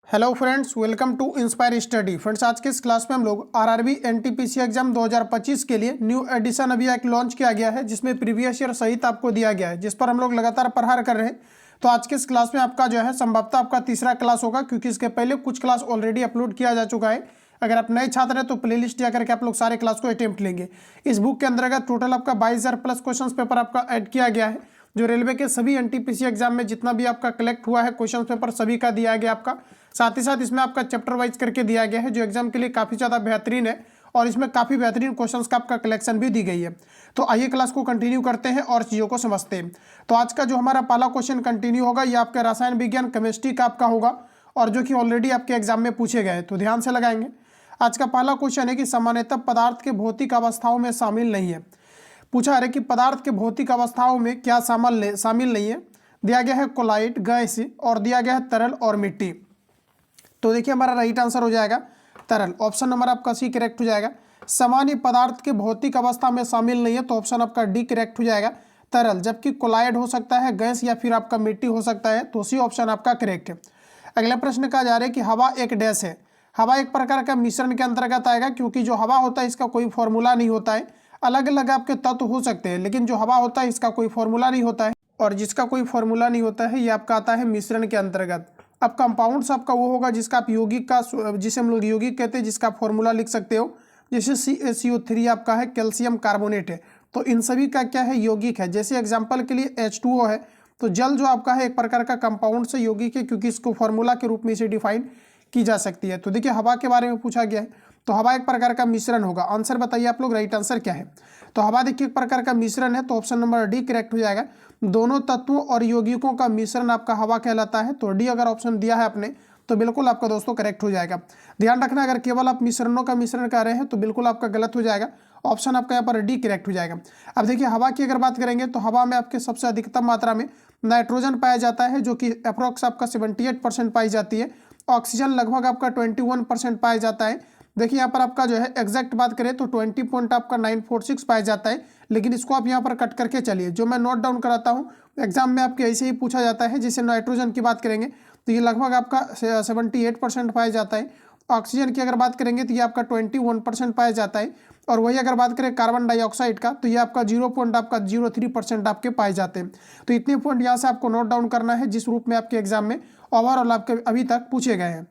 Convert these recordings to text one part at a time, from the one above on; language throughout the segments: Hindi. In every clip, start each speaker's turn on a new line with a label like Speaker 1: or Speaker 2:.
Speaker 1: Hello friends, welcome to Inspire Study. Friends, आज के इस क्लास में हम लोग आरआरबी एनटीपीसी एग्जाम 2025 के लिए न्यू एडिशन अभी एक लॉन्च किया गया है, जिसमें प्रीवियस ईयर सहित आपको दिया गया है, जिस पर हम लोग लगातार प्रहार कर रहे हैं। तो आज के इस क्लास में आपका जो है संभवतः आपका तीसरा क्लास होगा, क्योंकि इसके पहले कुछ क्लास ऑलरेडी अपलोड किया जा चुका है। अगर आप नए छात्र हैं तो प्लेलिस्ट जा करके आप लोग सारे क्लास को अटेम्प्ट लेंगे। इस बुक के अंतर्गत टोटल आपका 22,000 प्लस क्वेश्चन पेपर आपका ऐड किया गया है, जो रेलवे के सभी एनटीपीसी एग्जाम में जितना भी आपका कलेक्ट हुआ है क्वेश्चन पेपर सभी का दिया गया आपका। साथ ही साथ इसमें आपका चैप्टर वाइज करके दिया गया है, जो एग्जाम के लिए काफ़ी ज़्यादा बेहतरीन है, और इसमें काफ़ी बेहतरीन क्वेश्चंस का आपका कलेक्शन भी दी गई है। तो आइए क्लास को कंटिन्यू करते हैं और चीज़ों को समझते हैं। तो आज का जो हमारा पहला क्वेश्चन कंटिन्यू होगा, ये आपके रसायन विज्ञान केमिस्ट्री का आपका होगा, और जो कि ऑलरेडी आपके एग्जाम में पूछे गए, तो ध्यान से लगाएंगे। आज का पहला क्वेश्चन है कि सामान्यतः पदार्थ के भौतिक अवस्थाओं में शामिल नहीं है। पूछा है कि पदार्थ के भौतिक अवस्थाओं में क्या शामिल नहीं है। दिया गया है कोलाइड, गैस, और दिया गया है तरल और मिट्टी। तो देखिए हमारा राइट आंसर हो जाएगा तरल। ऑप्शन नंबर आपका सी करेक्ट हो जाएगा। सामान्य पदार्थ के भौतिक अवस्था में शामिल नहीं है, तो ऑप्शन आपका डी करेक्ट हो जाएगा तरल। जबकि कोलाइड हो सकता है, गैस या फिर आपका मिट्टी हो सकता है, तो सी ऑप्शन आपका करेक्ट है। अगला प्रश्न कहा जा रहा है कि हवा एक डैश है। हवा एक प्रकार का मिश्रण के अंतर्गत आएगा, क्योंकि जो हवा होता है इसका कोई फॉर्मूला नहीं होता है। अलग अलग आपके तत्व हो सकते हैं, लेकिन जो हवा होता है इसका कोई फॉर्मूला नहीं होता है, और जिसका कोई फॉर्मूला नहीं होता है ये आपका आता है मिश्रण के अंतर्गत। अब कंपाउंड्स आपका वो होगा जिसका आप यौगिक का, जिसे हम लोग यौगिक कहते हैं, जिसका फॉर्मूला लिख सकते हो। जैसे CaCO3 आपका है, कैल्शियम कार्बोनेट है, तो इन सभी का क्या है, यौगिक है। जैसे एग्जाम्पल के लिए H2O है, तो जल जो आपका है एक प्रकार का कंपाउंड से यौगिक है, क्योंकि इसको फॉर्मूला के रूप में इसे डिफाइन की जा सकती है। तो देखिए हवा के बारे में पूछा गया है, तो हवा एक प्रकार का मिश्रण होगा। आंसर बताइए आप लोग, राइट आंसर क्या है। तो हवा देखिए एक प्रकार का मिश्रण है, तो ऑप्शन नंबर डी करेक्ट हो जाएगा। दोनों तत्वों और यौगिकों का मिश्रण आपका हवा कहलाता है, तो डी अगर ऑप्शन दिया है आपने तो बिल्कुल आपका दोस्तों करेक्ट हो जाएगा। ध्यान रखना, अगर केवल आप मिश्रणों का मिश्रण कर रहे हैं तो बिल्कुल आपका गलत हो जाएगा। ऑप्शन आपका यहाँ पर डी करेक्ट हो जाएगा। अब देखिए हवा की अगर बात करेंगे, तो हवा में आपके सबसे अधिकतम मात्रा में नाइट्रोजन पाया जाता है, जो कि अप्रोक्स आपका 78% पाई जाती है। ऑक्सीजन लगभग आपका 21% पाया जाता है। देखिए यहाँ पर आपका जो है एग्जैक्ट बात करें तो 20.946 पाया जाता है, लेकिन इसको आप यहाँ पर कट करके चलिए, जो मैं नोट डाउन कराता हूँ एग्जाम में आपके ऐसे ही पूछा जाता है। जैसे नाइट्रोजन की बात करेंगे तो ये लगभग आपका 78% पाया जाता है। ऑक्सीजन की अगर बात करेंगे तो ये आपका 21% पाया जाता है, और वही अगर बात करें कार्बन डाइऑक्साइड का, तो ये आपका 0.03% आपके पाए जाते हैं। तो इतने पॉइंट यहाँ से आपको नोट डाउन करना है, जिस रूप में आपके एग्जाम में ओवरऑल आपके अभी तक पूछे गए हैं।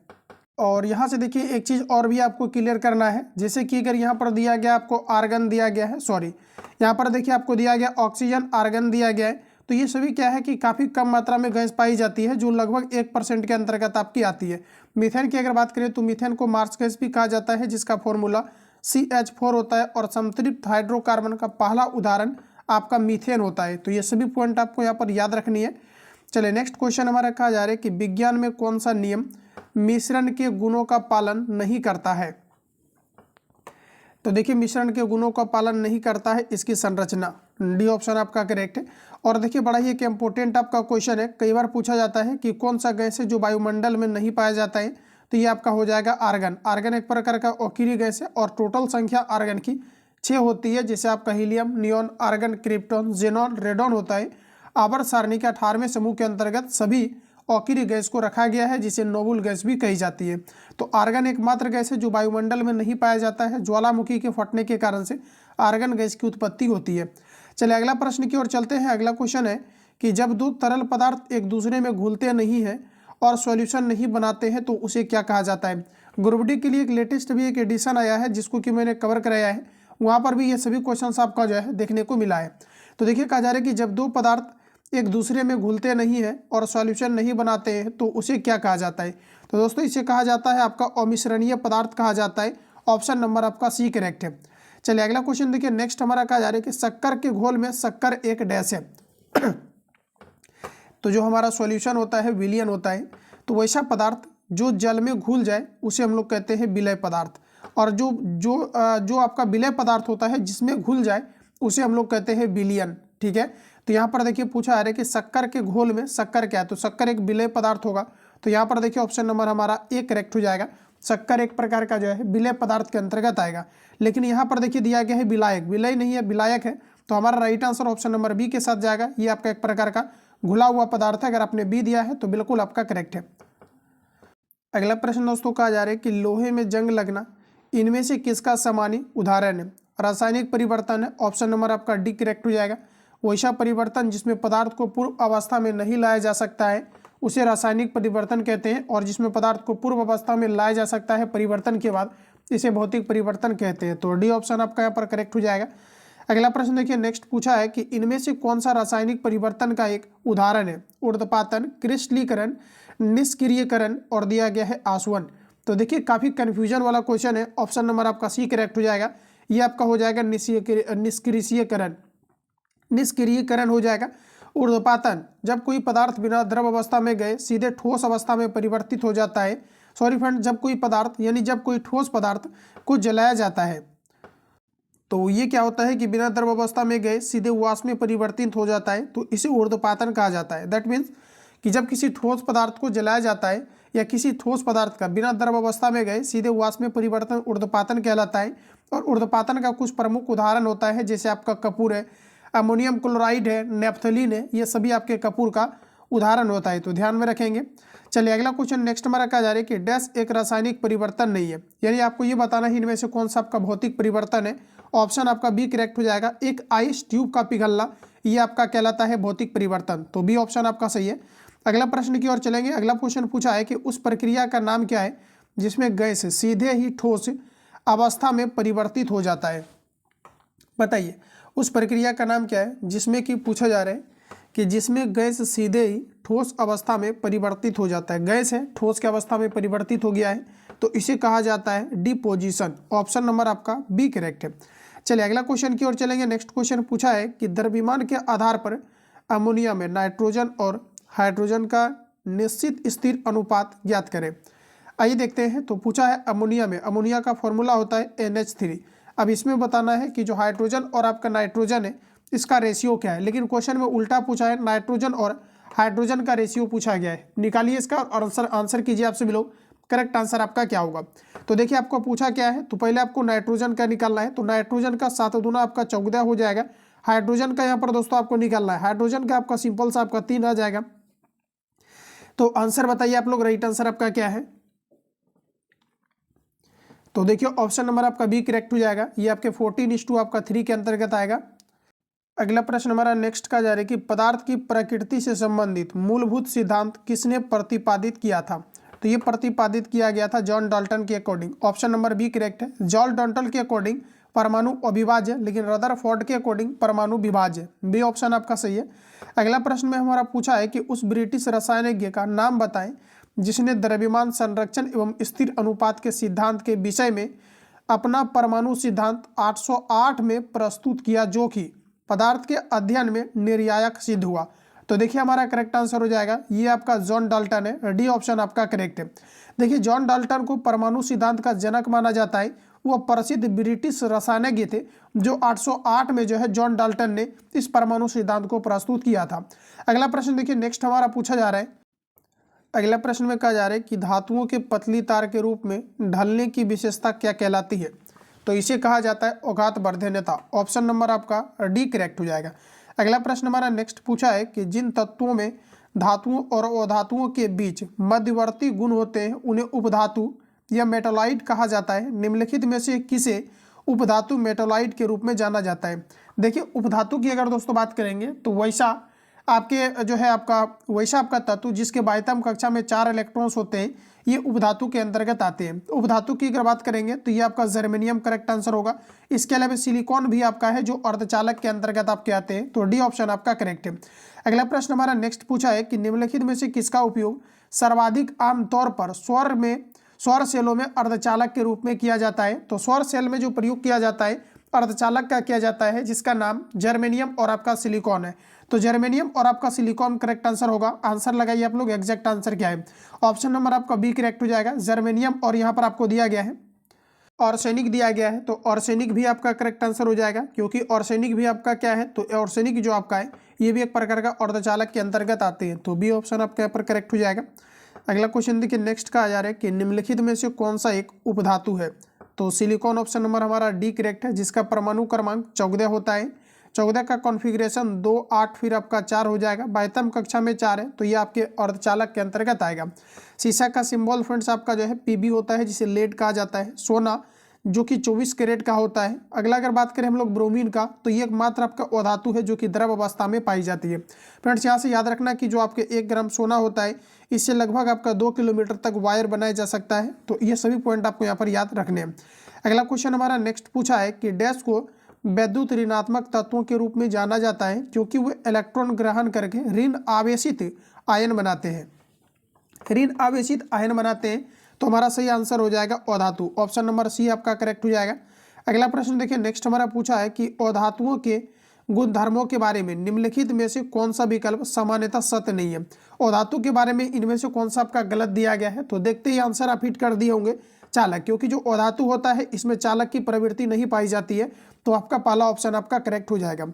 Speaker 1: और यहाँ से देखिए एक चीज़ और भी आपको क्लियर करना है, जैसे कि अगर यहाँ पर दिया गया आपको आर्गन दिया गया है, सॉरी यहाँ पर देखिए आपको दिया गया ऑक्सीजन, आर्गन दिया गया है, तो ये सभी क्या है कि काफ़ी कम मात्रा में गैस पाई जाती है, जो लगभग 1% के अंतर्गत आपकी आती है। मीथेन की अगर बात करें तो मीथेन को मार्स गैस भी कहा जाता है, जिसका फॉर्मूला CH4 होता है, और संतृप्त हाइड्रोकार्बन का पहला उदाहरण आपका मीथेन होता है। तो ये सभी पॉइंट आपको यहाँ पर याद रखनी है। चलिए नेक्स्ट क्वेश्चन हमारा कहा जा रहा है कि विज्ञान में कौन सा नियम मिश्रण के गुणों का पालन नहीं करता है। तो देखिए मिश्रण के गुणों का पालन नहीं करता है, इसकी संरचना, डी ऑप्शन आपका करेक्ट है। और देखिए बड़ा ही एक इम्पोर्टेंट आपका क्वेश्चन है, कई बार पूछा जाता है कि कौन सा गैस है जो वायुमंडल में नहीं पाया जाता है, तो ये आपका हो जाएगा आर्गन। आर्गन एक प्रकार का ओकीरी गैस है, और टोटल संख्या आर्गन की 6 होती है, जैसे आपका helium, neon, argon, krypton, xenon, radon होता है। आवर्त सारणी के 18वें समूह के अंतर्गत सभी ओकीरी गैस को रखा गया है, जिसे नोबल गैस भी कही जाती है। तो आर्गन एकमात्र गैस है जो वायुमंडल में नहीं पाया जाता है। ज्वालामुखी के फटने के कारण से आर्गन गैस की उत्पत्ति होती है। चलिए अगला प्रश्न की ओर चलते हैं। अगला क्वेश्चन है कि जब दो तरल पदार्थ एक दूसरे में घुलते नहीं हैं और सॉल्यूशन नहीं बनाते हैं, तो उसे क्या कहा जाता है। ग्रुप डी के लिए एक लेटेस्ट भी एक एडिशन आया है, जिसको कि मैंने कवर कराया है, वहाँ पर भी ये सभी क्वेश्चन आपका जो है देखने को मिला है। तो देखिए कहा जा रहा है कि जब दो पदार्थ एक दूसरे में घुलते नहीं है और सॉल्यूशन नहीं बनाते हैं, तो उसे क्या कहा जाता है। तो दोस्तों इसे कहा जाता है आपका अमिश्रणीय पदार्थ कहा जाता है। ऑप्शन नंबर आपका सी करेक्ट है। चलिए अगला क्वेश्चन देखिए, नेक्स्ट हमारा कहा जा रहा है कि शक्कर के घोल में शक्कर एक डैश है। तो जो हमारा सॉल्यूशन होता है विलयन होता है, तो वैसा पदार्थ जो जल में घुल जाए उसे हम लोग कहते हैं विलय पदार्थ, और जो आपका विलय पदार्थ होता है जिसमें घुल जाए उसे हम लोग कहते हैं विलयन। ठीक है, तो यहाँ पर देखिए पूछा आ रहा है कि शक्कर के घोल में शक्कर क्या है, तो शक्कर एक विलय पदार्थ होगा। तो यहाँ पर देखिए ऑप्शन नंबर हमारा ए करेक्ट हो जाएगा। शक्कर एक प्रकार का जो है विलय पदार्थ के अंतर्गत आएगा, लेकिन यहाँ पर देखिए दिया गया है विलायक, विलय नहीं है विलायक है, तो हमारा right answer option number B के साथ जाएगा। ये आपका एक प्रकार का घुला हुआ पदार्थ है, अगर आपने बी दिया है तो बिल्कुल आपका करेक्ट है। अगला प्रश्न दोस्तों कहा जा रहा है कि लोहे में जंग लगना इनमें से किसका सामान्य उदाहरण है। रासायनिक परिवर्तन है, ऑप्शन नंबर आपका डी करेक्ट हो जाएगा। वैसा परिवर्तन जिसमें पदार्थ को पूर्व अवस्था में नहीं लाया जा सकता है उसे रासायनिक परिवर्तन कहते हैं, और जिसमें पदार्थ को पूर्व अवस्था में लाया जा सकता है परिवर्तन के बाद इसे भौतिक परिवर्तन कहते हैं। तो डी ऑप्शन आपका यहाँ पर करेक्ट हो जाएगा। अगला प्रश्न देखिए, नेक्स्ट पूछा है कि इनमें से कौन सा रासायनिक परिवर्तन का एक उदाहरण है। ऊर्ध्वपातन, क्रिस्टलीकरण, निष्क्रियकरण और दिया गया है आसवन। तो देखिए काफी कंफ्यूजन वाला क्वेश्चन है, ऑप्शन नंबर आपका सी करेक्ट हो जाएगा। ये आपका हो जाएगा निष्क्रियकरण, निष्क्रियकरण हो जाएगा। ऊर्ध्वपातन, जब कोई पदार्थ बिना द्रव अवस्था में गए सीधे ठोस अवस्था में परिवर्तित हो जाता है। सॉरी फ्रेंड, जब कोई पदार्थ यानी जब कोई ठोस पदार्थ को जलाया जाता है तो ये क्या होता है कि बिना द्रव अवस्था में गए सीधे वाष्प में परिवर्तित हो जाता है, तो इसे ऊर्ध्वपातन कहा जाता है। दैट मीन्स कि जब किसी ठोस पदार्थ को जलाया जाता है या किसी ठोस पदार्थ का बिना द्रव अवस्था में गए सीधे वाष्प में परिवर्तन ऊर्ध्वपातन कहलाता है। और ऊर्ध्वपातन का कुछ प्रमुख उदाहरण होता है, जैसे आपका कपूर है, अमोनियम क्लोराइड है, नेफ्थलीन है, ये सभी आपके कपूर का उदाहरण होता है, तो ध्यान में रखेंगे। चलिए अगला क्वेश्चन नेक्स्ट हमारा कहा जा रहा है कि डैश एक रासायनिक परिवर्तन नहीं है, यानी आपको ये बताना है इनमें से कौन सा आपका भौतिक परिवर्तन है। ऑप्शन आपका बी करेक्ट हो जाएगा। एक आइस ट्यूब का पिघलना ये आपका कहलाता है भौतिक परिवर्तन, तो बी ऑप्शन आपका सही है। अगला प्रश्न की ओर चलेंगे। अगला क्वेश्चन पूछा है कि उस प्रक्रिया का नाम क्या है जिसमें गैस सीधे ही ठोस अवस्था में परिवर्तित हो जाता है। बताइए उस प्रक्रिया का नाम क्या है जिसमें कि पूछा जा रहा है कि जिसमें गैस सीधे ही ठोस अवस्था में परिवर्तित हो जाता है। गैस है, ठोस की अवस्था में परिवर्तित हो गया है, तो इसे कहा जाता है डिपोजिशन। ऑप्शन नंबर आपका बी करेक्ट है। चलिए अगला क्वेश्चन की ओर चलेंगे। नेक्स्ट क्वेश्चन पूछा है कि द्रव्यमान के आधार पर अमोनिया में नाइट्रोजन और हाइड्रोजन का निश्चित स्थिर अनुपात ज्ञात करें। आइए देखते हैं। तो पूछा है अमोनिया में, अमोनिया का फॉर्मूला होता है NH3। अब इसमें बताना है कि जो हाइड्रोजन और आपका नाइट्रोजन है इसका रेशियो क्या है, लेकिन क्वेश्चन में उल्टा पूछा है, नाइट्रोजन और हाइड्रोजन का रेशियो पूछा गया है। निकालिए इसका और आंसर कीजिए आप सभी लोग, करेक्ट आंसर आपका क्या होगा। तो देखिए आपको पूछा क्या है, तो पहले आपको नाइट्रोजन का निकालना है, तो नाइट्रोजन का 7 दूना आपका 14 हो जाएगा। हाइड्रोजन का यहाँ पर दोस्तों आपको निकालना है, हाइड्रोजन का आपका सिंपल सा आपका 3 आ जाएगा। तो आंसर बताइए आप लोग, राइट आंसर आपका क्या है। तो देखिए ऑप्शन नंबर आपका बी करेक्ट हो जाएगा। ये आपके 14:2 आपका 3 के अंतर्गत आएगा। अगला प्रश्न हमारा नेक्स्ट का जा रहा है कि पदार्थ की प्रकृति से संबंधित मूलभूत सिद्धांत किसने प्रतिपादित किया था। तो ये प्रतिपादित किया गया था जॉन डाल्टन के according. Option number B correct है। जॉन डाल्टन के अकॉर्डिंग परमाणु अविभाज्य, लेकिन रदरफोर्ड के अकॉर्डिंग परमाणु विभाज्य। बी ऑप्शन आपका सही है। अगला प्रश्न में हमारा पूछा है कि उस ब्रिटिश रसायनज्ञ का नाम बताएं जिसने द्रव्यमान संरक्षण एवं स्थिर अनुपात के सिद्धांत के विषय में अपना परमाणु सिद्धांत 808 में प्रस्तुत किया, जो कि पदार्थ के अध्ययन में निर्णायक सिद्ध हुआ। तो देखिए हमारा करेक्ट आंसर हो जाएगा, ये आपका जॉन डाल्टन है। डी ऑप्शन आपका करेक्ट है। देखिए जॉन डाल्टन को परमाणु सिद्धांत का जनक माना जाता है। वो प्रसिद्ध ब्रिटिश रसायनज्ञ थे जो 808 में जो है जॉन डाल्टन ने इस परमाणु सिद्धांत को प्रस्तुत किया था। अगला प्रश्न देखिए नेक्स्ट हमारा पूछा जा रहा है। अगला प्रश्न में कहा जा रहा है कि धातुओं के पतली तार के रूप में ढलने की विशेषता क्या कहलाती है। तो इसे कहा जाता है औघात वर्धन्यता। ऑप्शन नंबर आपका डी करेक्ट हो जाएगा। अगला प्रश्न हमारा नेक्स्ट पूछा है कि जिन तत्वों में धातुओं और अधातुओं के बीच मध्यवर्ती गुण होते हैं उन्हें उपधातु या मेटालाइट कहा जाता है। निम्नलिखित में से किसे उपधातु मेटालाइट के रूप में जाना जाता है। देखिए उपधातु की अगर दोस्तों बात करेंगे तो वैसा आपके जो है आपका वैसा आपका तत्व जिसके बाह्यतम कक्षा में 4 इलेक्ट्रॉन्स होते हैं, ये उपधातु के अंतर्गत आते हैं। उपधातु की अगर बात करेंगे तो ये आपका जर्मेनियम करेक्ट आंसर होगा। इसके अलावा सिलिकॉन भी आपका है जो अर्धचालक के अंतर्गत आपके आते हैं, तो डी ऑप्शन आपका करेक्ट है। अगला प्रश्न हमारा नेक्स्ट पूछा है कि निम्नलिखित में से किसका उपयोग सर्वाधिक आमतौर पर सौर सेलों में अर्धचालक के रूप में किया जाता है। तो सौर सेल में जो प्रयोग किया जाता है अर्धचालक का किया जाता है, जिसका नाम जर्मेनियम और आपका सिलिकॉन है। तो जर्मेनियम और आपका सिलिकॉन करेक्ट आंसर होगा। आंसर लगाइए आप लोग, एग्जैक्ट आंसर क्या है। ऑप्शन नंबर आपका बी करेक्ट हो जाएगा। जर्मेनियम और यहाँ पर आपको दिया गया है आर्सेनिक दिया गया है, तो आर्सेनिक भी आपका करेक्ट आंसर हो जाएगा, क्योंकि आर्सेनिक भी आपका क्या है, तो आर्सेनिक जो आपका है ये भी एक प्रकार का अर्धचालक के अंतर्गत आते हैं, तो बी ऑप्शन आपका यहाँ पर करेक्ट हो जाएगा। अगला क्वेश्चन देखिए नेक्स्ट का आ जा रहा है कि निम्नलिखित में से कौन सा एक उपधातु है। तो सिलिकॉन ऑप्शन नंबर हमारा डी करेक्ट है, जिसका परमाणु क्रमांक 14 होता है। 14 का कॉन्फ़िगरेशन 2, 8 फिर आपका 4 हो जाएगा। 22वीं कक्षा में 4 है तो ये आपके अर्धचालक के अंतर्गत आएगा। शीशा का सिंबल फ्रेंड्स आपका जो है पीबी होता है, जिसे लेड कहा जाता है। सोना जो कि 24 कैरेट का होता है। अगला अगर बात करें हम लोग ब्रोमीन का, तो ये एकमात्र आपका अधातु है जो कि द्रव अवस्था में पाई जाती है। फ्रेंड्स यहाँ से याद रखना कि जो आपके 1 ग्राम सोना होता है, इससे लगभग आपका 2 किलोमीटर तक वायर बनाया जा सकता है। तो ये सभी पॉइंट आपको यहाँ पर याद रखने हैं। अगला क्वेश्चन हमारा नेक्स्ट पूछा है कि डैश को वैद्युत ऋणात्मक तत्वों के रूप में जाना जाता है क्योंकि वे इलेक्ट्रॉन ग्रहण करके ऋण आवेशित आयन बनाते हैं। ऋण आवेशित आयन बनाते हैं तो हमारा सही आंसर हो जाएगा अधातु। ऑप्शन नंबर सी आपका करेक्ट हो जाएगा। अगला प्रश्न देखिए नेक्स्ट हमारा पूछा है कि अधातुओं के गुणधर्मों के बारे में निम्नलिखित में से कौन सा विकल्प सामान्यतः सत्य नहीं है। अधातु के बारे में इनमें से कौन सा आपका गलत दिया गया है। तो देखते ही आंसर आप हिट कर दिए होंगे चालक, क्योंकि जो अधातु होता है इसमें चालक की प्रवृत्ति नहीं पाई जाती है। तो आपका पहला ऑप्शन आपका करेक्ट हो जाएगा।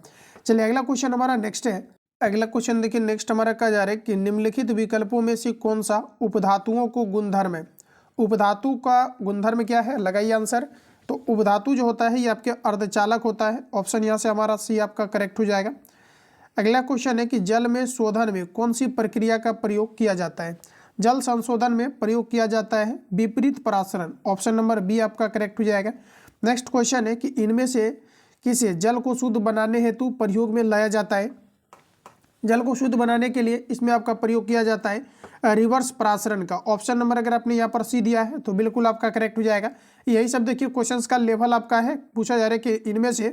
Speaker 1: चलिए अगला क्वेश्चन हमारा नेक्स्ट है। अगला क्वेश्चन देखिए नेक्स्ट हमारा कहा जा रहा है कि निम्नलिखित विकल्पों में से कौन सा उपधातुओं को गुणधर्म है। उपधातु का गुणधर्म क्या है, लगाइए आंसर। तो उपधातु जो होता है ये आपके अर्धचालक होता है। ऑप्शन यहाँ से हमारा सी आपका करेक्ट हो जाएगा। अगला क्वेश्चन है कि जल में शोधन में कौन सी प्रक्रिया का प्रयोग किया जाता है। जल संशोधन में प्रयोग किया जाता है विपरीत परासरण। ऑप्शन नंबर बी आपका करेक्ट हो जाएगा। नेक्स्ट क्वेश्चन है कि इनमें से किसे जल को शुद्ध बनाने हेतु प्रयोग में लाया जाता है। जल को शुद्ध बनाने के लिए इसमें आपका प्रयोग किया जाता है रिवर्स परासरण का। ऑप्शन नंबर अगर आपने यहाँ पर सी दिया है तो बिल्कुल आपका करेक्ट हो जाएगा। यही सब देखिए क्वेश्चंस का लेवल आपका है। पूछा जा रहा है कि इनमें से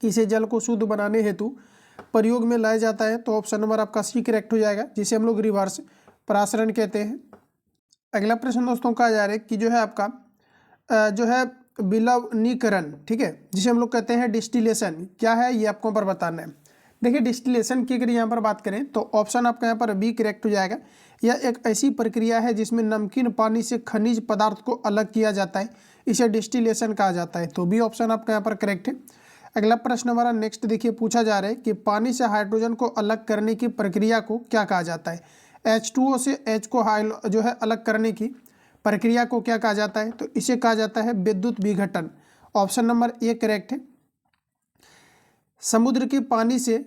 Speaker 1: किसे जल को शुद्ध बनाने हेतु प्रयोग में लाया जाता है। तो ऑप्शन नंबर आपका सी करेक्ट हो जाएगा, जिसे हम लोग रिवर्स परासरण कहते हैं। अगला प्रश्न दोस्तों कहा जा रहा है कि जो है आपका जो है विलवनीकरण, ठीक है, जिसे हम लोग कहते हैं डिस्टिलेशन, क्या है ये आपको पर बताना है। देखिए डिस्टिलेशन की अगर यहाँ पर बात करें तो ऑप्शन आपका यहाँ पर बी करेक्ट हो जाएगा। यह एक ऐसी प्रक्रिया है जिसमें नमकीन पानी से खनिज पदार्थ को अलग किया जाता है, इसे डिस्टिलेशन कहा जाता है। तो बी ऑप्शन आपका यहाँ पर करेक्ट है। अगला प्रश्न हमारा नेक्स्ट देखिए पूछा जा रहा है कि पानी से हाइड्रोजन को अलग करने की प्रक्रिया को क्या कहा जाता है। H2O से H को जो है अलग करने की प्रक्रिया को क्या कहा जाता है। तो इसे कहा जाता है विद्युत विघटन। ऑप्शन नंबर ए करेक्ट है। समुद्र के पानी से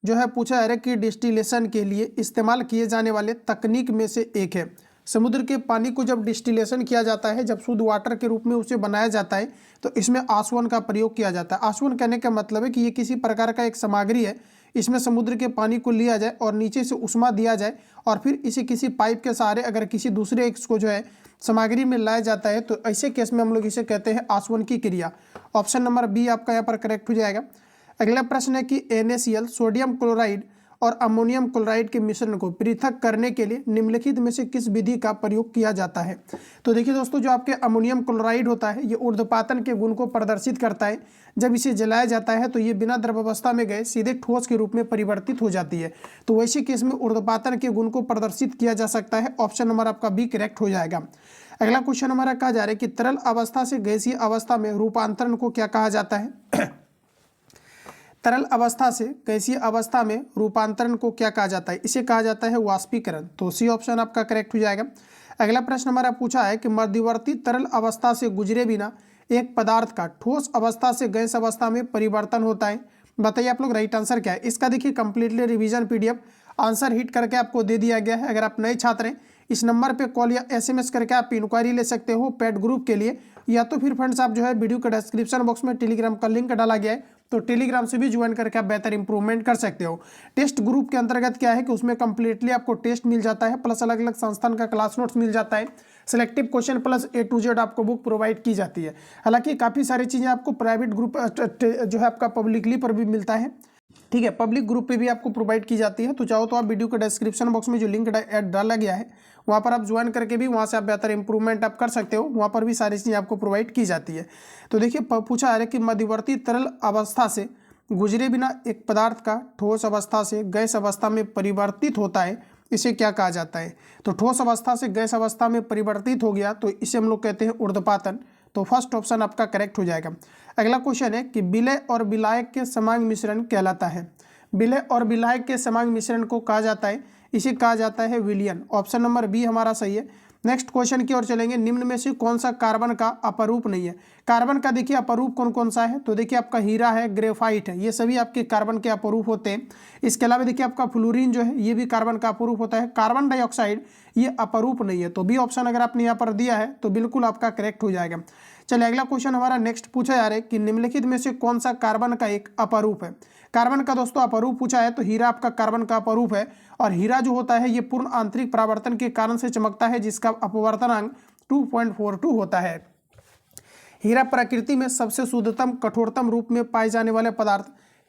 Speaker 1: जो है पूछा जा रहा है कि डिस्टिलेशन के लिए इस्तेमाल किए जाने वाले तकनीक में से एक है। समुद्र के पानी को जब डिस्टिलेशन किया जाता है, जब शुद्ध वाटर के रूप में उसे बनाया जाता है, तो इसमें आसवन का प्रयोग किया जाता है। आसवन कहने का मतलब है कि ये किसी प्रकार का एक सामग्री है, इसमें समुद्र के पानी को लिया जाए और नीचे से उष्मा दिया जाए और फिर इसे किसी पाइप के सहारे अगर किसी दूसरे एक को जो है सामग्री में लाया जाता है, तो ऐसे केस में हम लोग इसे कहते हैं आसवन की क्रिया। ऑप्शन नंबर बी आपका यहाँ पर करेक्ट हो जाएगा। अगला प्रश्न है कि NaCl सोडियम क्लोराइड और अमोनियम क्लोराइड के मिश्रण को पृथक करने के लिए निम्नलिखित में से किस विधि का प्रयोग किया जाता है। तो देखिए दोस्तों, जो आपके अमोनियम क्लोराइड होता है ये ऊर्ध्वपातन के गुण को प्रदर्शित करता है। जब इसे जलाया जाता है तो ये बिना द्रवावस्था में गए सीधे ठोस के रूप में परिवर्तित हो जाती है। तो वैसे केस में ऊर्ध्वपातन के गुण को प्रदर्शित किया जा सकता है। ऑप्शन नंबर आपका बी करेक्ट हो जाएगा। अगला क्वेश्चन हमारा कहा जा रहा है कि तरल अवस्था से गैसीय अवस्था में रूपांतरण को क्या कहा जाता है। तरल अवस्था से गैसीय अवस्था में रूपांतरण को क्या कहा जाता है, इसे कहा जाता है वाष्पीकरण। तो सी ऑप्शन आपका करेक्ट हो जाएगा। अगला प्रश्न हमारा पूछा है कि मध्यवर्ती तरल अवस्था से गुजरे बिना एक पदार्थ का ठोस अवस्था से गैस अवस्था में परिवर्तन होता है। बताइए आप लोग राइट आंसर क्या है इसका। देखिए completely revision PDF answer hit करके आपको दे दिया गया है। अगर आप नए छात्र हैं, इस नंबर पे कॉल या SMS करके आप इंक्वायरी ले सकते हो पेड ग्रुप के लिए, या तो फिर फ्रेंड्स आप जो है वीडियो के डिस्क्रिप्शन बॉक्स में टेलीग्राम का लिंक डाला गया है, तो टेलीग्राम से भी ज्वाइन करके आप बेहतर इंप्रूवमेंट कर सकते हो। टेस्ट ग्रुप के अंतर्गत क्या है कि उसमें कंप्लीटली आपको टेस्ट मिल जाता है, प्लस अलग अलग संस्थान का क्लास नोट्स मिल जाता है, selective question plus A to Z आपको बुक प्रोवाइड की जाती है। हालांकि काफ़ी सारी चीज़ें आपको प्राइवेट ग्रुप जो है आपका पब्लिकली पर भी मिलता है, ठीक है, पब्लिक ग्रुप पे भी आपको प्रोवाइड की जाती है। तो चाहो तो आप वीडियो के डिस्क्रिप्शन बॉक्स में जो लिंक डाला गया है वहाँ पर आप ज्वाइन करके भी वहाँ से आप बेहतर इंप्रूवमेंट आप कर सकते हो। वहाँ पर भी सारी चीज़ें आपको प्रोवाइड की जाती है। तो देखिए पूछा जा रहा है कि मध्यवर्ती तरल अवस्था से गुजरे बिना एक पदार्थ का ठोस अवस्था से गैस अवस्था में परिवर्तित होता है, इसे क्या कहा जाता है। तो ठोस अवस्था से गैस अवस्था में परिवर्तित हो गया तो इसे हम लोग कहते हैं ऊर्ध्वपातन। तो फर्स्ट ऑप्शन आपका करेक्ट हो जाएगा। अगला क्वेश्चन है कि विलय और विलायक के समांग मिश्रण कहलाता है। विलय और विलायक के समांग मिश्रण को कहा जाता है, इसे कहा जाता है विलयन। ऑप्शन नंबर बी हमारा सही है। नेक्स्ट क्वेश्चन की ओर चलेंगे। निम्न में से कौन सा कार्बन का अपरूप नहीं है? कार्बन का देखिए अपरूप कौन कौन सा है, तो देखिए आपका हीरा है, ग्रेफाइट है, ये सभी आपके कार्बन के अपरूप होते हैं। इसके अलावा देखिए आपका फ्लोरीन जो है ये भी कार्बन का अपरूप होता है। कार्बन डाइऑक्साइड ये अपरूप नहीं है। तो बी ऑप्शन अगर आपने यहाँ पर दिया है तो बिल्कुल आपका करेक्ट हो जाएगा। चलिए अगला क्वेश्चन हमारा नेक्स्ट पूछा जा रहा है कि निम्नलिखित में से कौन सा कार्बन का एक अपरूप है? कार्बन का दोस्तों अपरूप पूछा है तो हीरा आपका कार्बन का अपरूप है। और हीरा जो होता है ये पूर्ण आंतरिक परावर्तन के कारण से चमकता है, जिसका अपवर्तनांक 2.42 होता है। हीरा प्रकृति में सबसे शुद्धतम कठोरतम रूप में पाए जाने वाले पदार्थ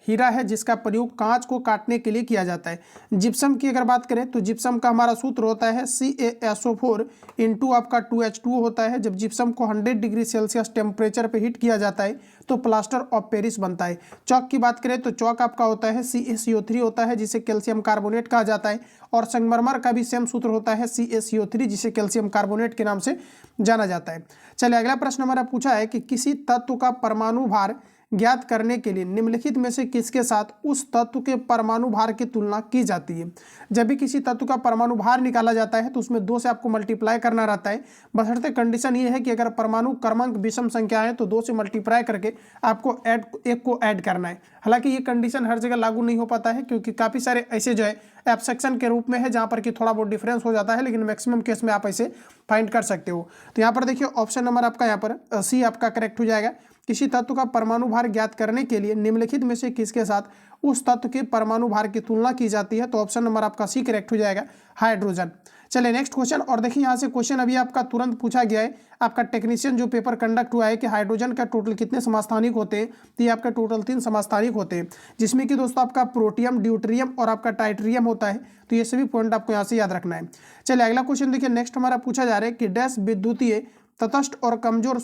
Speaker 1: हीरा है, जिसका प्रयोग कांच को काटने के लिए किया जाता है। जिप्सम की अगर बात करें तो जिप्सम का हमारा सूत्र होता है CaSO4 इंटू आपका 2H2O होता है। जब जिप्सम को 100 डिग्री सेल्सियस टेम्परेचर पे हीट किया जाता है तो प्लास्टर ऑफ पेरिस बनता है। चौक की बात करें तो चौक आपका होता है CaCO3 होता है, जिसे कैल्शियम कार्बोनेट कहा जाता है। और संगमरमर का भी सेम सूत्र होता है CaCO3, जिसे कैल्शियम कार्बोनेट के नाम से जाना जाता है। चलिए अगला प्रश्न हमारा पूछा है कि किसी तत्व का परमाणु भार ज्ञात करने के लिए निम्नलिखित में से किसके साथ उस तत्व के परमाणु भार की तुलना की जाती है? जब भी किसी तत्व का परमाणु भार निकाला जाता है तो उसमें 2 से आपको मल्टीप्लाई करना रहता है। बशर्ते कंडीशन ये है कि अगर परमाणु क्रमांक विषम संख्या है तो 2 से मल्टीप्लाई करके आपको एक को ऐड करना है। हालांकि ये कंडीशन हर जगह लागू नहीं हो पाता है, क्योंकि काफ़ी सारे ऐसे जो है एब्सेक्शन के रूप में है जहाँ पर कि थोड़ा बहुत डिफरेंस हो जाता है, लेकिन मैक्सिमम केस में आप ऐसे फाइंड कर सकते हो। तो यहाँ पर देखिए ऑप्शन नंबर आपका यहाँ पर सी आपका करेक्ट हो जाएगा। किसी तत्व का परमाणु भार ज्ञात करने के लिए निम्नलिखित में से किसके साथ उस तत्व के परमाणु भार की तुलना की जाती है? तो ऑप्शन नंबर आपका सी करेक्ट हो जाएगा, हाइड्रोजन। चलिए नेक्स्ट क्वेश्चन। और देखिए यहाँ से क्वेश्चन अभी आपका तुरंत पूछा गया है, आपका टेक्नीशियन जो पेपर कंडक्ट हुआ है कि हाइड्रोजन का टोटल कितने समस्थानिक होते हैं? तो ये आपका टोटल 3 समस्थानिक होते हैं, जिसमें कि दोस्तों आपका प्रोटियम, ड्यूटेरियम और आपका टाइटेरियम होता है। तो ये सभी पॉइंट आपको यहाँ से याद रखना है। चलिए अगला क्वेश्चन देखिए नेक्स्ट हमारा पूछा जा रहा है कि डैश विद्युतीय तटस्थ और कमजोर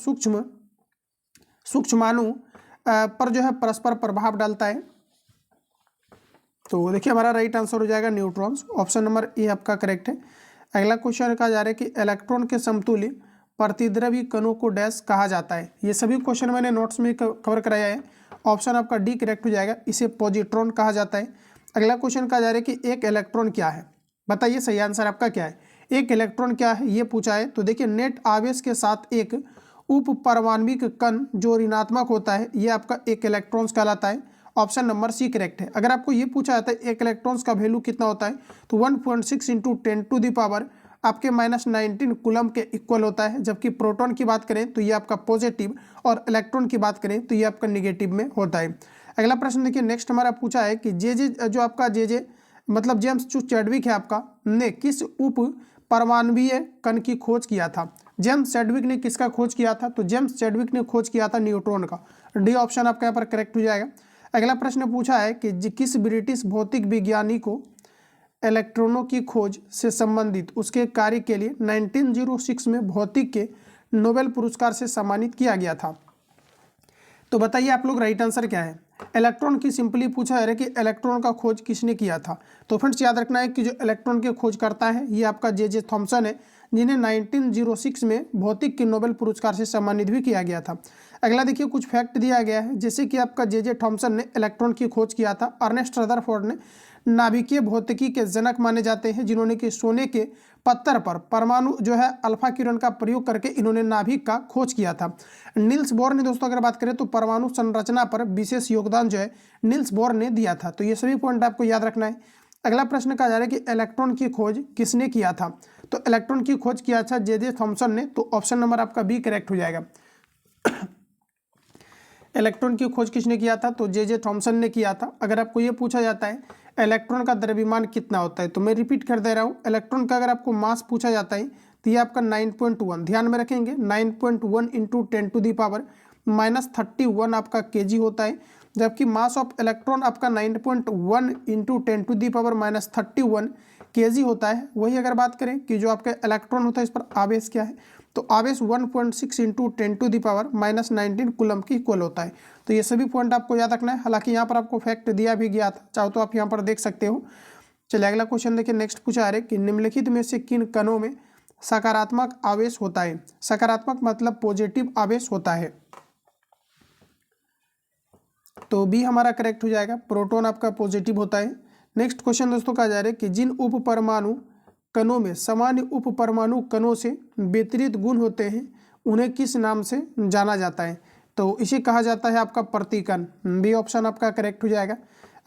Speaker 1: सूक्ष्माणु पर जो है परस्पर प्रभाव डालता है? तो देखिए हमारा राइट आंसर हो जाएगा न्यूट्रॉन्स। ऑप्शन नंबर ए आपका करेक्ट है। अगला क्वेश्चन कहा जा रहा है कि इलेक्ट्रॉन के समतुल्य प्रतिद्रव्य कणों को डैश कहा जाता है? ये सभी क्वेश्चन मैंने नोट्स में कवर कराया है। ऑप्शन आपका डी करेक्ट हो जाएगा, इसे पॉजिट्रॉन कहा जाता है। अगला क्वेश्चन कहा जा रहा है कि एक इलेक्ट्रॉन क्या है? बताइए सही आंसर आपका क्या है? एक इलेक्ट्रॉन क्या है ये पूछा है। तो देखिए नेट आवेश के साथ एक उप परमाणविक कण जो ऋणात्मक होता है, ये आपका एक इलेक्ट्रॉन्स कहलाता है। ऑप्शन नंबर सी करेक्ट है। अगर आपको ये पूछा जाता है एक इलेक्ट्रॉन्स का वैल्यू कितना होता है, तो 1.6 इंटू 10⁻⁻ आपके -19 कूलम के इक्वल होता है। जबकि प्रोटॉन की बात करें तो ये आपका पॉजिटिव और इलेक्ट्रॉन की बात करें तो ये आपका निगेटिव में होता है। अगला प्रश्न देखिए नेक्स्ट हमारा पूछा है कि जो आपका मतलब जेम्स चैडविक है आपका, ने किस उप परमाणवीय कण की खोज किया था? जेम्स चैडविक ने किसका खोज किया था? तो जेम्स चैडविक ने खोज किया था न्यूट्रॉन का। डी ऑप्शन आपका यहाँ पर करेक्ट हो जाएगा। अगला प्रश्न पूछा है कि किस ब्रिटिश भौतिक विज्ञानी को इलेक्ट्रॉनों की खोज से संबंधित उसके कार्य के लिए 1906 में भौतिक के नोबेल पुरस्कार से सम्मानित किया गया था? तो बताइए आप लोग राइट आंसर क्या है? इलेक्ट्रॉन की सिंपली पूछा है कि इलेक्ट्रॉन का खोज किसने किया था? तो फ्रेंड्स याद रखना है कि जो इलेक्ट्रॉन के खोज करता है ये आपका जे थॉमसन है, जिन्हें 1906 में भौतिक के नोबेल पुरस्कार से सम्मानित भी किया गया था। अगला देखिए कुछ फैक्ट दिया गया है, जैसे कि आपका जे थॉमसन ने इलेक्ट्रॉन की खोज किया था। अर्नेस्ट रदरफोर्ड ने नाभिकीय भौतिकी के जनक माने जाते हैं, जिन्होंने कि सोने के पत्थर पर परमाणु जो है अल्फा किरण का प्रयोग करके इन्होंने नाभिक का खोज किया था। नील्स बोर ने दोस्तों अगर बात करें तो परमाणु संरचना पर विशेष योगदान जो है नील्स बोर ने दिया था। तो ये सभी पॉइंट आपको याद रखना है। अगला प्रश्न कहा जा रहा है कि इलेक्ट्रॉन की खोज किसने किया था? तो इलेक्ट्रॉन की खोज किया था जे थॉमसन ने। तो ऑप्शन नंबर आपका बी करेक्ट हो जाएगा। इलेक्ट्रॉन की खोज किसने किया था? तो जे थॉमसन ने किया था। अगर आपको ये पूछा जाता है इलेक्ट्रॉन का द्रव्यमान कितना होता है, तो मैं रिपीट कर दे रहा हूँ, इलेक्ट्रॉन का अगर आपको मास पूछा जाता है तो ये आपका 9.1 ध्यान में रखेंगे, 9.1 इंटू 10⁻⁻31 आपका केजी होता है। जबकि मास ऑफ इलेक्ट्रॉन आपका 9.1 इंटू 10⁻⁻31 केजी होता है। वही अगर बात करें कि जो आपका इलेक्ट्रॉन होता है इस पर आवेश क्या है, तो आवेश 1.6 इंटू 10⁻⁻19 कूलम की इक्वल होता है। तो ये सभी पॉइंट आपको याद रखना है। हालांकि यहाँ पर आपको फैक्ट दिया भी गया था, चाहो तो आप यहाँ पर देख सकते हो। चलिए अगला क्वेश्चन देखिए नेक्स्ट पूछा है कि निम्नलिखित में से किन कणों में सकारात्मक आवेश होता है? सकारात्मक मतलब पॉजिटिव आवेश होता है। तो बी हमारा करेक्ट हो जाएगा, प्रोटॉन आपका पॉजिटिव होता है। नेक्स्ट क्वेश्चन दोस्तों कहा जा रहा है कि जिन उप परमाणु कणों में सामान्य उप परमाणु कणों से विपरीत गुण होते हैं उन्हें किस नाम से जाना जाता है? तो इसे कहा जाता है आपका प्रतिकण। बी ऑप्शन आपका करेक्ट हो जाएगा।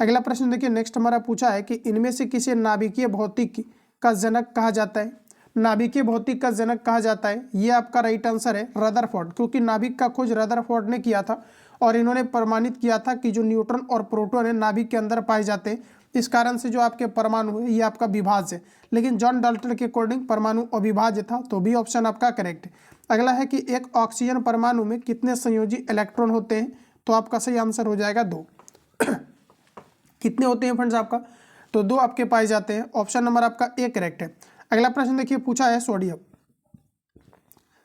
Speaker 1: अगला प्रश्न देखिए, नेक्स्ट हमारा पूछा है कि इनमें से किसे नाभिकीय भौतिकी का जनक कहा जाता है? नाभिकीय भौतिक का जनक कहा जाता है, ये आपका राइट आंसर है रदरफोर्ड, क्योंकि नाभिक का खोज रदरफोर्ड ने किया था और इन्होंने प्रमाणित किया था कि जो न्यूट्रॉन और प्रोटॉन है नाभिक के अंदर पाए जाते हैं, इस कारण से जो आपके परमाणु है ये आपका विभाज्य है। लेकिन जॉन डाल्टन के अकॉर्डिंग परमाणु अविभाज्य था, तो बी ऑप्शन आपका करेक्ट है। अगला है कि एक ऑक्सीजन परमाणु में कितने संयोजी इलेक्ट्रॉन होते हैं? तो आपका सही आंसर हो जाएगा 2। कितने होते हैं फ्रेंड्स आपका? तो 2 आपके पाए जाते हैं। ऑप्शन नंबर आपका ए करेक्ट है। अगला प्रश्न देखिए, पूछा है सोडियम।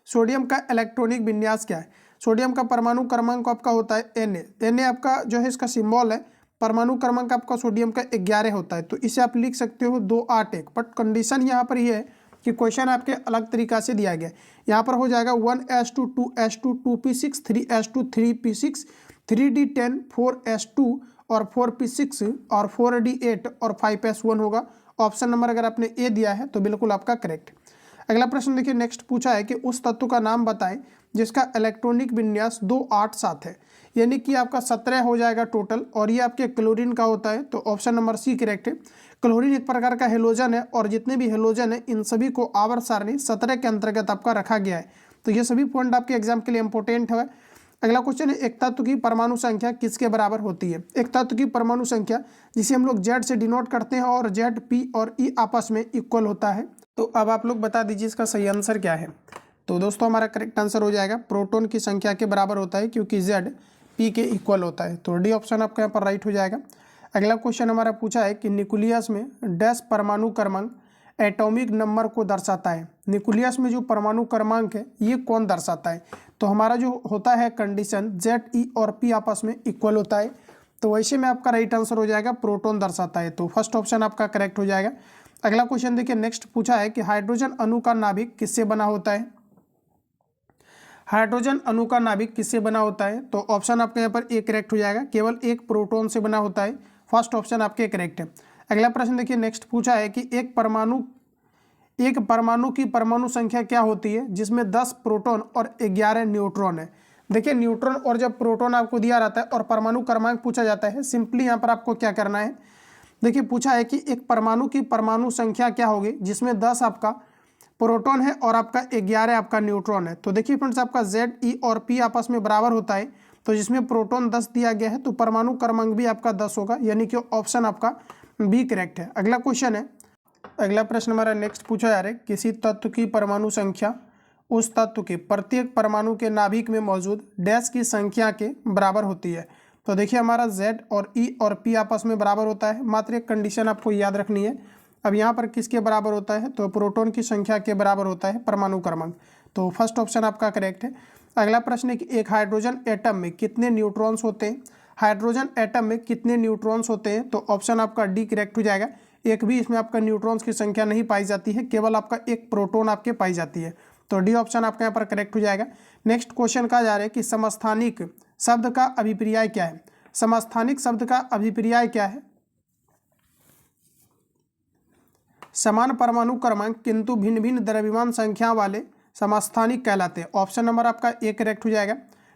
Speaker 1: सोडियम का इलेक्ट्रॉनिक विन्यास क्या है? सोडियम का परमाणु क्रमांक आपका होता है Na। Na आपका जो है इसका सिंबल है, परमाणु क्रमांक आपका सोडियम का 11 होता है, तो इसे आप लिख सकते हो 281। बट कंडीशन यहाँ पर ये है कि क्वेश्चन आपके अलग तरीका से दिया गया है। यहाँ पर हो जाएगा 1s2 2s2 2p6 3s2 3p6 3d10 4s2 और 4p6 और 4d8 और 5s1 होगा। ऑप्शन नंबर अगर आपने ए दिया है तो बिल्कुल आपका करेक्ट। अगला प्रश्न देखिए, नेक्स्ट पूछा है कि उस तत्व का नाम बताएं जिसका इलेक्ट्रॉनिक विन्यास 287 है, यानी कि आपका 17 हो जाएगा टोटल, और ये आपके क्लोरीन का होता है, तो ऑप्शन नंबर सी करेक्ट है। क्लोरीन एक प्रकार का हेलोजन है और जितने भी हेलोजन है इन सभी को आवर्त सारणी 17 के अंतर्गत आपका रखा गया है। तो ये सभी पॉइंट आपके एग्जाम के लिए इंपॉर्टेंट है। अगला क्वेश्चन है, एक तत्व की परमाणु संख्या किसके बराबर होती है? एक तत्व की परमाणु संख्या जिसे हम लोग जेड से डिनोट करते हैं और जेड पी और ई आपस में इक्वल होता है। तो अब आप लोग बता दीजिए इसका सही आंसर क्या है। तो दोस्तों हमारा करेक्ट आंसर हो जाएगा प्रोटॉन की संख्या के बराबर होता है, क्योंकि जेड पी के इक्वल होता है, तो डी ऑप्शन आपका यहाँ पर राइट हो जाएगा। अगला क्वेश्चन हमारा पूछा है कि न्यूक्लियस में डैश परमाणु क्रमांक एटॉमिक नंबर को दर्शाता है। न्यूक्लियस में जो परमाणु क्रमांक है ये कौन दर्शाता है? तो हमारा जो होता है कंडीशन जेड ई और पी आपस में इक्वल होता है, तो वैसे में आपका राइट आंसर हो जाएगा प्रोटॉन दर्शाता है, तो फर्स्ट ऑप्शन आपका करेक्ट हो जाएगा। अगला क्वेश्चन देखिए, नेक्स्ट पूछा है कि हाइड्रोजन अणु का नाभिक किससे बना होता है? हाइड्रोजन अणु का नाभिक किससे बना होता है? तो ऑप्शन आपके यहाँ पर ए करेक्ट हो जाएगा, केवल एक प्रोटॉन से बना होता है। फर्स्ट ऑप्शन आपके करेक्ट है। अगला प्रश्न देखिए, नेक्स्ट पूछा है कि एक परमाणु की परमाणु संख्या क्या होती है जिसमें 10 प्रोटॉन और 11 न्यूट्रॉन है? देखिए न्यूट्रॉन और जब प्रोटॉन आपको दिया रहता है और परमाणु क्रमांक पूछा जाता है, सिंपली यहाँ पर आपको क्या करना है, देखिए पूछा है कि एक परमाणु की परमाणु संख्या क्या होगी जिसमें 10 आपका प्रोटॉन है और आपका 11 आपका न्यूट्रॉन है। तो देखिए फ्रेंड्स, आपका जेड ई और पी आपस में बराबर होता है, तो जिसमें प्रोटॉन 10 दिया गया है तो परमाणु क्रमांक भी आपका 10 होगा, यानी कि ऑप्शन आपका बी करेक्ट है। अगला क्वेश्चन है, अगला प्रश्न हमारा नेक्स्ट पूछा जा रहा है, किसी तत्व की परमाणु संख्या उस तत्व के प्रत्येक परमाणु के नाभिक में मौजूद डैश की संख्या के बराबर होती है। तो देखिए हमारा Z और E और P आपस में बराबर होता है, मात्र एक कंडीशन आपको याद रखनी है। अब यहाँ पर किसके बराबर होता है? तो प्रोटॉन की संख्या के बराबर होता है परमाणु क्रमांक, तो फर्स्ट ऑप्शन आपका करेक्ट है। अगला प्रश्न है कि एक हाइड्रोजन एटम में कितने न्यूट्रॉन्स होते हैं? हाइड्रोजन एटम में कितने न्यूट्रॉन्स होते हैं? तो ऑप्शन आपका डी करेक्ट हो जाएगा। एक भी इसमें आपका न्यूट्रॉन्स की संख्या नहीं पाई जाती है, केवल आपका एक प्रोटॉन आपके पाई जाती है, तो डी ऑप्शन आपका यहाँ पर करेक्ट हो जाएगा। नेक्स्ट क्वेश्चन कहा जा रहा है कि समस्थानिक शब्द का अभिप्राय क्या है? समस्थानिक शब्द का अभिप्राय क्या है? समान परमाणु क्रमांक किंतु भिन्न भिन्न द्रव्यमान संख्या वाले समस्थानिक कहलाते हैं। ऑप्शन नंबर आपका ए करेक्ट हो जाएगा।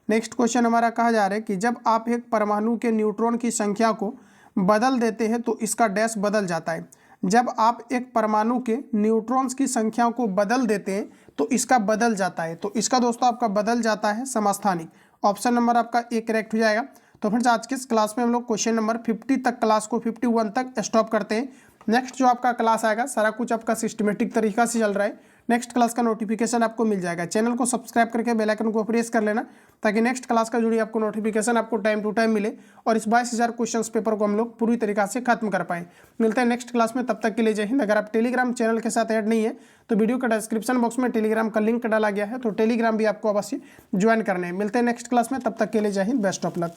Speaker 1: नेक्स्ट क्वेश्चन हमारा कहा जा रहा है कि जब आप एक परमाणु के न्यूट्रॉन की संख्या को बदल देते हैं तो इसका डैश बदल जाता है। जब आप एक परमाणु के न्यूट्रॉन्स की संख्या को बदल देते हैं तो इसका बदल जाता है, तो इसका दोस्तों आपका बदल जाता है समस्थानिक। ऑप्शन नंबर आपका ए करेक्ट हो जाएगा। तो फ्रेंड्स आज के इस क्लास में हम लोग क्वेश्चन नंबर 50 तक क्लास को 51 तक स्टॉप करते हैं। नेक्स्ट जो आपका क्लास आएगा सारा कुछ आपका सिस्टमेटिक तरीका से चल रहा है। नेक्स्ट क्लास का नोटिफिकेशन आपको मिल जाएगा। चैनल को सब्सक्राइब करके बेल आइकन को प्रेस कर लेना ताकि नेक्स्ट क्लास का जुड़ी आपको नोटिफिकेशन आपको टाइम टू टाइम मिले और इस 22,000 क्वेश्चन पेपर को हम लोग पूरी तरीका से खत्म कर पाएं। मिलते हैं नेक्स्ट क्लास में, तब तक के लिए जय हिंद। अगर आप टेलीग्राम चैनल के साथ ऐड नहीं है तो वीडियो का डिस्क्रिप्शन बॉक्स में टेलीग्राम का लिंक डाला गया है, तो टेलीग्राम भी आपको अवश्य ज्वाइन करना है। मिलते हैं नेक्स्ट क्लास में, तब तक के लिए जय हिंद, बेस्ट ऑफ लक।